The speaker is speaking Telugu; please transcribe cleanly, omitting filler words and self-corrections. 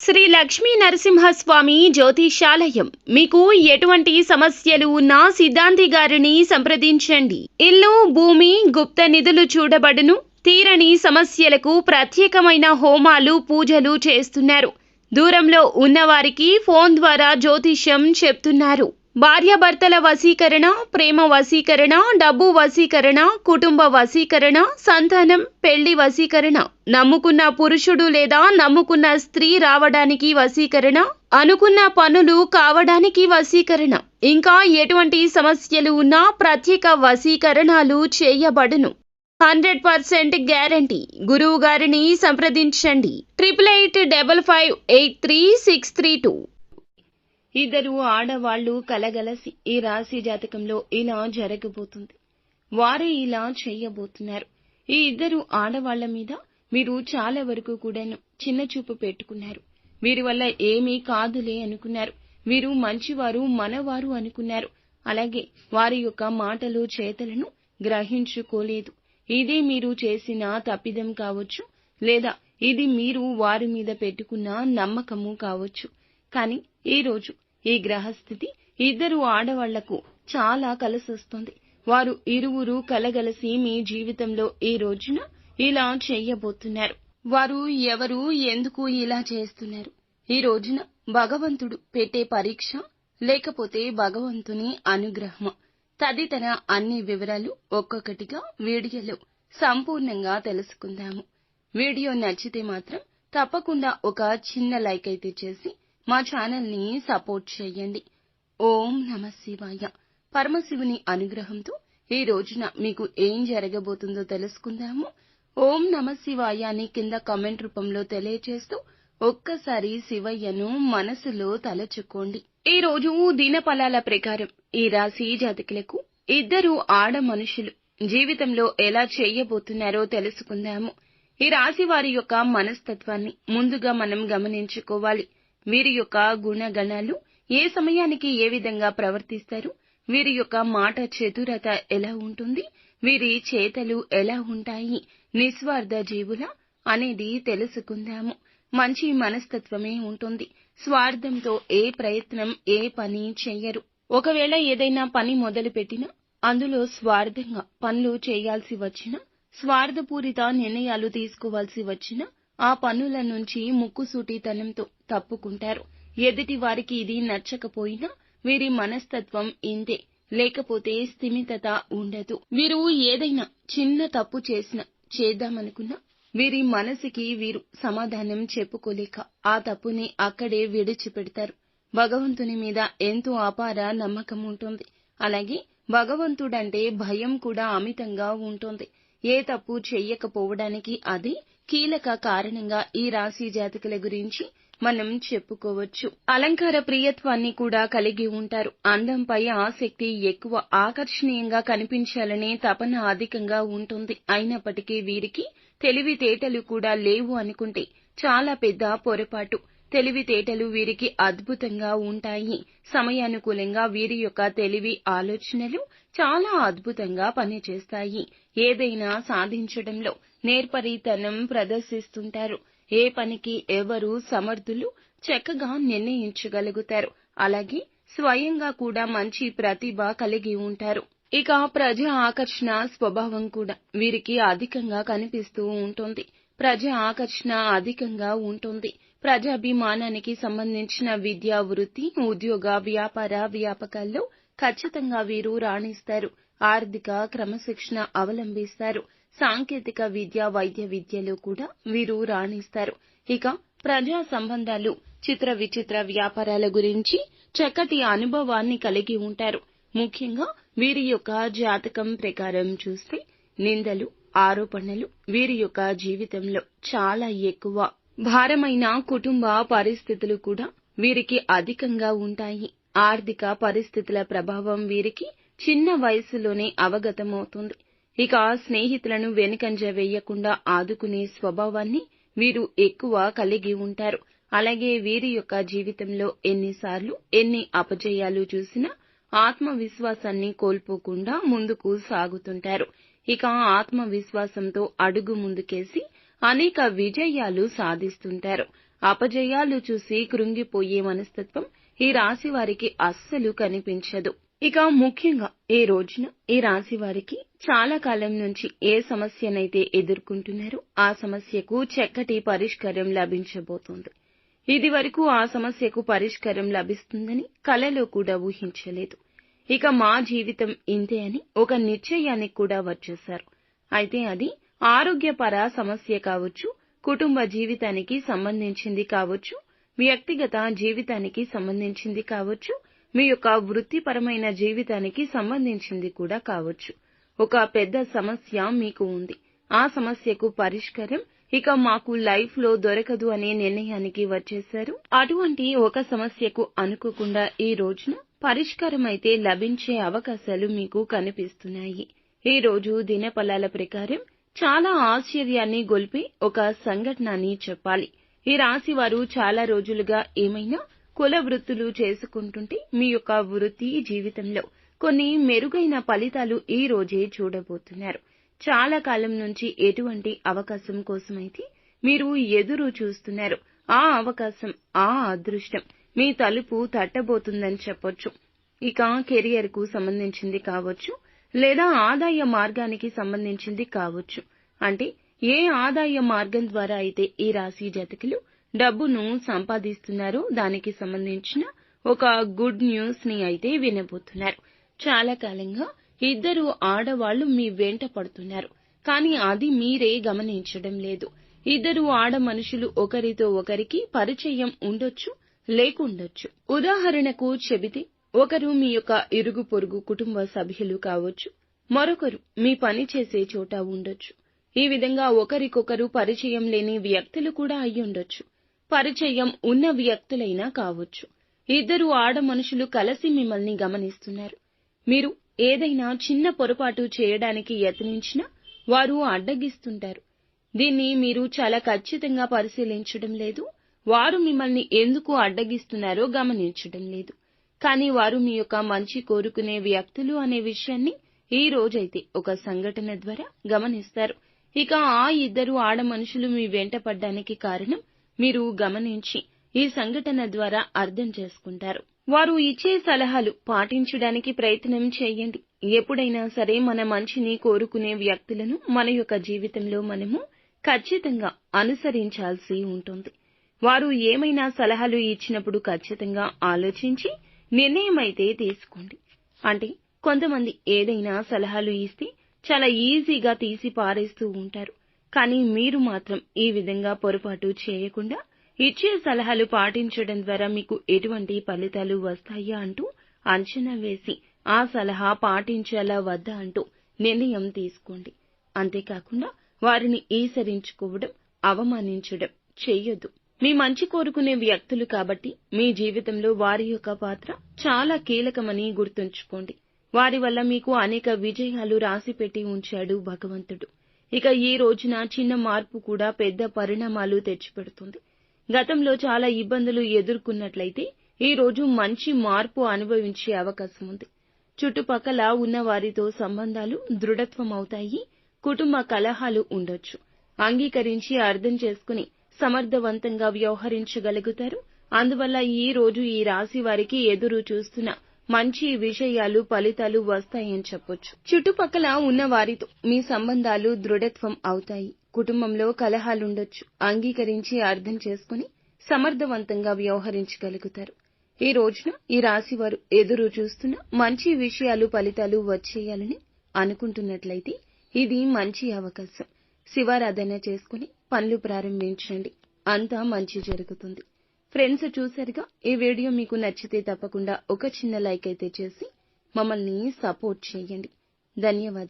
శ్రీ లక్ష్మీ నరసింహస్వామి జ్యోతిషాలయం. మీకు ఎటువంటి సమస్యలు ఉన్నా సిద్ధాంతి గారిని సంప్రదించండి. ఇల్లు, భూమి, గుప్త నిధులు చూడబడును. తీరని సమస్యలకు ప్రత్యేకమైన హోమాలు, పూజలు చేస్తున్నారు. దూరంలో ఉన్నవారికి ఫోన్ ద్వారా జ్యోతిష్యం చెప్తున్నారు. భార్యాభర్తల వశీకరణ, ప్రేమ వశీకరణ, డబ్బు వశీకరణ, కుటుంబ వశీకరణ, సంతానం, పెళ్లి వశీకరణ, నమ్ముకున్న పురుషుడు లేదా నమ్ముకున్న స్త్రీ రావడానికి వశీకరణ, అనుకున్న పనులు కావడానికి వశీకరణ, ఇంకా ఎటువంటి సమస్యలు ఉన్నా ప్రత్యేక వశీకరణాలు చేయబడును. 100% గ్యారంటీ. గురువు గారిని సంప్రదించండి. 8855533632. ఇద్దరు ఆడవాళ్లు కలగలసి ఈ రాశి జాతకంలో ఇలా జరగబోతుంది. వారే ఇలా చేయబోతున్నారు. ఈ ఇద్దరు ఆడవాళ్ల మీద మీరు చాలా వరకు కూడాను చిన్న చూపు పెట్టుకున్నారు. వీరి వల్ల ఏమీ కాదులే అనుకున్నారు. వీరు మంచివారు, మనవారు అనుకున్నారు. అలాగే వారి యొక్క మాటలు, చేతలను గ్రహించుకోలేదు. ఇది మీరు చేసిన తప్పిదం కావచ్చు, లేదా ఇది మీరు వారి మీద పెట్టుకున్న నమ్మకము కావచ్చు. కానీ ఈ రోజు ఈ గ్రహస్థితి ఇద్దరు ఆడవాళ్లకు చాలా కలిసొస్తుంది. వారు ఇరువురు కలగలసి మీ జీవితంలో ఈ రోజున ఇలా చేయబోతున్నారు. వారు ఎవరు, ఎందుకు ఇలా చేస్తున్నారు? ఈ రోజున భగవంతుడు పెట్టే పరీక్ష, లేకపోతే భగవంతుని అనుగ్రహం తదితర అన్ని వివరాలు ఒక్కొక్కటిగా వీడియోలో సంపూర్ణంగా తెలుసుకుందాము. వీడియో నచ్చితే మాత్రం తప్పకుండా ఒక చిన్న లైక్ అయితే చేసి మా ఛానల్ ని సపోర్ట్ చేయండి. ఓం నమః శివాయ. పరమశివుని అనుగ్రహంతో ఈ రోజున మీకు ఏం జరగబోతుందో తెలుసుకుందాము. ఓం నమః శివాయ అని కింద కామెంట్ రూపంలో తెలియజేస్తూ ఒక్కసారి శివయ్యను మనసులో తలచుకోండి. ఈ రోజు దినఫలాల ప్రకారం ఈ రాశి జాతకులకు ఇద్దరు ఆడ మనుషులు జీవితంలో ఎలా చేయబోతున్నారో తెలుసుకుందాము. ఈ రాశి వారి యొక్క మనస్తత్వాన్ని ముందుగా మనం గమనించుకోవాలి. వీరి యొక్క గుణగణాలు, ఏ సమయానికి ఏ విధంగా ప్రవర్తిస్తారు, వీరి యొక్క మాట చతురత ఎలా ఉంటుంది, వీరి చేతలు ఎలా ఉంటాయి, నిస్వార్థ జీవుల అనేది తెలుసుకుందాము. మంచి మనస్తత్వమే ఉంటుంది. స్వార్థంతో ఏ ప్రయత్నం, ఏ పని చెయ్యరు. ఒకవేళ ఏదైనా పని మొదలు పెట్టినా అందులో స్వార్థంగా పనులు చేయాల్సి వచ్చినా, స్వార్థపూరిత నిర్ణయాలు తీసుకోవాల్సి వచ్చినా ఆ పనుల నుంచి ముక్కుసూటితనంతో తప్పుకుంటారు. ఎదుటి వారికి ఇది నచ్చకపోయినా వీరి మనస్తత్వం ఇంతే. లేకపోతే స్థిమితత ఉండదు. వీరు ఏదైనా చిన్న తప్పు చేసినా, చేద్దామనుకున్నా వీరి మనసుకి వీరు సమాధానం చెప్పుకోలేక ఆ తప్పుని అక్కడే విడిచిపెడతారు. భగవంతుని మీద ఎంతో అపార నమ్మకం ఉంటుంది. అలాగే భగవంతుడంటే భయం కూడా అమితంగా ఉంటుంది. ఏ తప్పు చెయ్యకపోవడానికి అది కీలక కారణంగా ఈ రాశి జాతకుల గురించి మనం చెప్పుకోవచ్చు. అలంకార ప్రియత్వాన్ని కూడా కలిగి ఉంటారు. అందంపై ఆసక్తి ఎక్కువ. ఆకర్షణీయంగా కనిపించాలనే తపన అధికంగా ఉంటుంది. అయినప్పటికీ వీరికి తెలివితేటలు కూడా లేవు అనుకుంటే చాలా పెద్ద పొరపాటు. తెలివితేటలు వీరికి అద్భుతంగా ఉంటాయి. సమయానుకూలంగా వీరి యొక్క తెలివి, ఆలోచనలు చాలా అద్భుతంగా పనిచేస్తాయి. ఏదైనా సాధించడంలో నేర్పరితనం ప్రదర్శిస్తుంటారు. ఏ పనికి ఎవరు సమర్థులు, చక్కగా నిర్ణయించగలుగుతారు. అలాగే స్వయంగా కూడా మంచి ప్రతిభ కలిగి ఉంటారు. ఇక ప్రజా ఆకర్షణ స్వభావం కూడా వీరికి అధికంగా కనిపిస్తూ ఉంటుంది. ప్రజా ఆకర్షణ అధికంగా ఉంటుంది. ప్రజాభిమానానికి సంబంధించిన విద్య, వృత్తి, ఉద్యోగ, వ్యాపార, వ్యాపకాల్లో ఖచ్చితంగా వీరు రాణిస్తారు. ఆర్థిక క్రమశిక్షణ అవలంబిస్తారు. సాంకేతిక విద్య, వైద్య విద్యలో కూడా వీరు రాణిస్తారు. ఇక ప్రజా సంబంధాలు, చిత్ర విచిత్ర వ్యాపారాల గురించి చక్కటి అనుభవాన్ని కలిగి ఉంటారు. ముఖ్యంగా వీరి యొక్క జాతకం ప్రకారం చూస్తే నిందలు, ఆరోపణలు వీరి యొక్క జీవితంలో చాలా ఎక్కువ. భారమైన కుటుంబ పరిస్థితులు కూడా వీరికి అధికంగా ఉంటాయి. ఆర్థిక పరిస్థితుల ప్రభావం వీరికి చిన్న వయసులోనే అవగతమవుతుంది. ఇక స్నేహితులను వెనుకంజ వేయకుండా ఆదుకునే స్వభావాన్ని వీరు ఎక్కువ కలిగి ఉంటారు. అలాగే వీరి యొక్క జీవితంలో ఎన్నిసార్లు ఎన్ని అపజయాలు చూసినా ఆత్మవిశ్వాసాన్ని కోల్పోకుండా ముందుకు సాగుతుంటారు. ఇక ఆత్మవిశ్వాసంతో అడుగు ముందుకేసి అనేక విజయాలు సాధిస్తుంటారు. అపజయాలు చూసి కృంగిపోయే మనస్తత్వం ఈ రాశి వారికి అస్సలు కనిపించదు. ఇక ముఖ్యంగా ఈ రోజున ఈ రాశి వారికి చాలా కాలం నుంచి ఏ సమస్యనైతే ఎదుర్కొంటున్నారో ఆ సమస్యకు చక్కటి పరిష్కారం లభించబోతోంది. ఇది వరకు ఆ సమస్యకు పరిష్కారం లభిస్తుందని కలలో కూడా ఊహించలేదు. ఇక మా జీవితం ఇంతే అని ఒక నిశ్చయానికి కూడా వచ్చేశారు. అయితే అది ఆరోగ్యపర సమస్య కావచ్చు, కుటుంబ జీవితానికి సంబంధించింది కావచ్చు, వ్యక్తిగత జీవితానికి సంబంధించింది కావచ్చు, మీ యొక్క వృత్తిపరమైన జీవితానికి సంబంధించింది కూడా కావచ్చు. ఒక పెద్ద సమస్య మీకు ఉంది. ఆ సమస్యకు పరిష్కారం ఇక మాకు లైఫ్ లో దొరకదు అనే నిర్ణయానికి వచ్చేశారు. అటువంటి ఒక సమస్యకు అనుకోకుండా ఈ రోజున పరిష్కారం అయితే లభించే అవకాశాలు మీకు కనిపిస్తున్నాయి. ఈ రోజు దినఫలాల ప్రకారం చాలా ఆశ్చర్యాన్ని గొల్పే ఒక సంఘటన అని చెప్పాలి. ఈ రాశి వారు చాలా రోజులుగా ఏమైనా కుల వృత్తులు చేసుకుంటుంటే మీ యొక్క వృత్తి జీవితంలో కొన్ని మెరుగైన ఫలితాలు ఈ రోజే చూడబోతున్నారు. చాలా కాలం నుంచి ఎటువంటి అవకాశం కోసమైతే మీరు ఎదురు చూస్తున్నారు, ఆ అవకాశం, ఆ అదృష్టం మీ తలుపు తట్టబోతుందని చెప్పొచ్చు. ఇక కెరియర్ కు సంబంధించింది కావచ్చు, లేదా ఆదాయ మార్గానికి సంబంధించింది కావచ్చు. అంటే ఏ ఆదాయ మార్గం ద్వారా అయితే ఈ రాశి జాతకులు డబ్బును సంపాదిస్తున్నారో దానికి సంబంధించిన ఒక గుడ్ న్యూస్ ని అయితే వినబోతున్నారు. చాలా కాలంగా ఇద్దరు ఆడవాళ్లు మీ వెంట పడుతున్నారు, కానీ అది మీరే గమనించడం లేదు. ఇద్దరు ఆడ మనుషులు ఒకరితో ఒకరికి పరిచయం ఉండొచ్చు, లేకుండొచ్చు. ఉదాహరణకు చెబితే ఒకరు మీ యొక్క ఇరుగు పొరుగు కుటుంబ సభ్యులు కావచ్చు, మరొకరు మీ పని చేసే చోట ఉండొచ్చు. ఈ విధంగా ఒకరికొకరు పరిచయం లేని వ్యక్తులు కూడా అయ్యుండొచ్చు, పరిచయం ఉన్న వ్యక్తులైనా కావచ్చు. ఇద్దరు ఆడ మనుషులు కలిసి మిమ్మల్ని గమనిస్తున్నారు. మీరు ఏదైనా చిన్న పొరపాటు చేయడానికి యత్నించినా వారు అడ్డగిస్తుంటారు. దీన్ని మీరు చాలా ఖచ్చితంగా పరిశీలించడం లేదు. వారు మిమ్మల్ని ఎందుకు అడ్డగిస్తున్నారో గమనించడం లేదు. కానీ వారు మీ యొక్క మంచి కోరుకునే వ్యక్తులు అనే విషయాన్ని ఈ రోజైతే ఒక సంఘటన ద్వారా గమనిస్తారు. ఇక ఆ ఇద్దరు ఆడ మనుషులు మీ వెంట పడ్డానికి కారణం మీరు గమనించి ఈ సంఘటన ద్వారా అర్థం చేసుకుంటారు. వారు ఇచ్చే సలహాలు పాటించడానికి ప్రయత్నం చేయండి. ఎప్పుడైనా సరే మన మంచిని కోరుకునే వ్యక్తులను మన యొక్క జీవితంలో మనము ఖచ్చితంగా అనుసరించాల్సి ఉంటుంది. వారు ఏమైనా సలహాలు ఇచ్చినప్పుడు ఖచ్చితంగా ఆలోచించి నిర్ణయమైతే తీసుకోండి. అంటే కొంతమంది ఏదైనా సలహాలు ఇస్తే చాలా ఈజీగా తీసి పారేస్తూ ఉంటారు. కానీ మీరు మాత్రం ఈ విధంగా పొరపాటు చేయకుండా ఇచ్చే సలహాలు పాటించడం ద్వారా మీకు ఎటువంటి ఫలితాలు వస్తాయా అంటూ అంచనా వేసి ఆ సలహా పాటించాలా వద్దా అంటూ నిర్ణయం తీసుకోండి. అంతేకాకుండా వారిని ఈసరించుకోవడం, అవమానించడం చెయ్యొద్దు. మీ మంచి కోరుకునే వ్యక్తులు కాబట్టి మీ జీవితంలో వారి యొక్క పాత్ర చాలా కీలకమని గుర్తుంచుకోండి. వారి వల్ల మీకు అనేక విజయాలు రాసిపెట్టి ఉంచాడు భగవంతుడు. ఇక ఈ రోజున చిన్న మార్పు కూడా పెద్ద పరిణామాలు తెచ్చిపెడుతుంది. గతంలో చాలా ఇబ్బందులు ఎదుర్కొన్నట్లయితే ఈ రోజు మంచి మార్పు అనుభవించే అవకాశం ఉంది. చుట్టుపక్కల ఉన్న వారితో సంబంధాలు దృఢత్వం అవుతాయి. కుటుంబ కలహాలు ఉండొచ్చు. అంగీకరించి అర్థం చేసుకుని సమర్థవంతంగా వ్యవహరించగలుగుతారు. అందువల్ల ఈ రోజు ఈ రాశి వారికి ఎదురు చూస్తున్న మంచి విషయాలు, ఫలితాలు వస్తాయని చెప్పొచ్చు. చుట్టుపక్కల ఉన్న వారితో మీ సంబంధాలు దృఢత్వం అవుతాయి. కుటుంబంలో కలహాలుండొచ్చు. అంగీకరించి అర్థం చేసుకుని సమర్థవంతంగా వ్యవహరించగలుగుతారు. ఈ రోజున ఈ రాశి వారు ఎదురు చూస్తున్న మంచి విషయాలు, ఫలితాలు వచ్చేయాలని అనుకుంటున్నట్లయితే ఇది మంచి అవకాశం. శివారాధన చేసుకుని పనులు ప్రారంభించండి. అంతా మంచి జరుగుతుంది. ఫ్రెండ్స్, చూశారుగా, ఈ వీడియో మీకు నచ్చితే తప్పకుండా ఒక చిన్న లైక్ అయితే చేసి మమ్మల్ని సపోర్ట్ చేయండి. ధన్యవాదాలు.